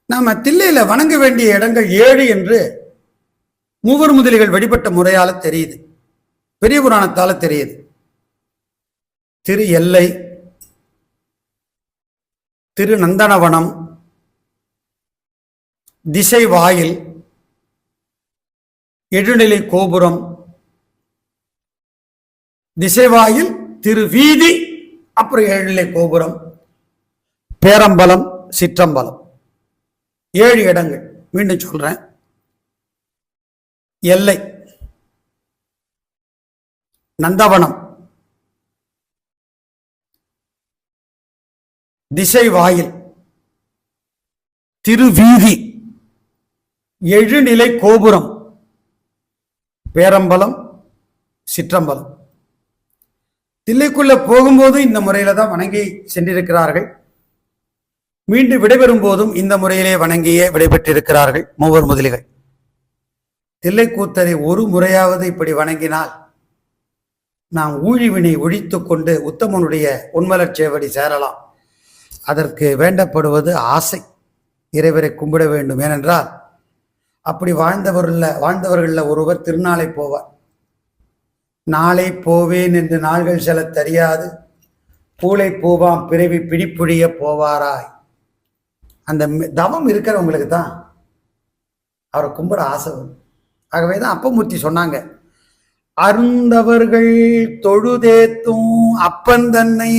நாம தில்லையில வணங்க வேண்டிய இடங்கள் 7 என்று மூவர் முதலிகள் வழிபட்ட முறையால தெரியுது, பெரிய புராணத்தால தெரியுது. திரு எல்லை, திரு நந்தனவனம், திசை வாயில், எழுநிலை கோபுரம், திசைவாயில், திரு வீதி, அப்புறம் எழுநிலை கோபுரம், பேரம்பலம், சிற்றம்பலம். 7 இடங்கள். மீண்டும் சொல்றேன். எல்லை, நந்தவனம், திசை வாயில், திருவீதி, எழுநிலை கோபுரம், பேரம்பலம், சிற்றம்பலம். தில்லைக்குள்ள போகும்போது இந்த முறையில தான் வணங்கி சென்றிருக்கிறார்கள். மீண்டும் விடைபெறும் போதும் இந்த முறையிலே வணங்கியே விடைபெற்றிருக்கிறார்கள் மூவர் முதலிகள். தில்லைக்கூத்தரை ஒரு முறையாவது இப்படி வணங்கினால் நாம் ஊழிவினை ஒழித்து கொண்டு உத்தமனுடைய உண்மலர் சேவடி சேரலாம். அதற்கு வேண்டப்படுவது ஆசை. இறைவரை கும்பிட வேண்டும். ஏனென்றால் அப்படி வாழ்ந்தவர்கள் ஒருவர் திருநாளை போவார். நாளை போவேன் என்று நாள்கள் செல்ல தெரியாது, பூளை போவாம் பிறவி பிடிப்புழிய போவாராய். அந்த தவம் இருக்கிறவங்களுக்கு தான் அவரை கும்பிட ஆசை வரும். ஆகவேதான் அப்பமூர்த்தி சொன்னாங்க, அருந்தவர்கள் தொழுதேத்தும் அப்பன் தன்னை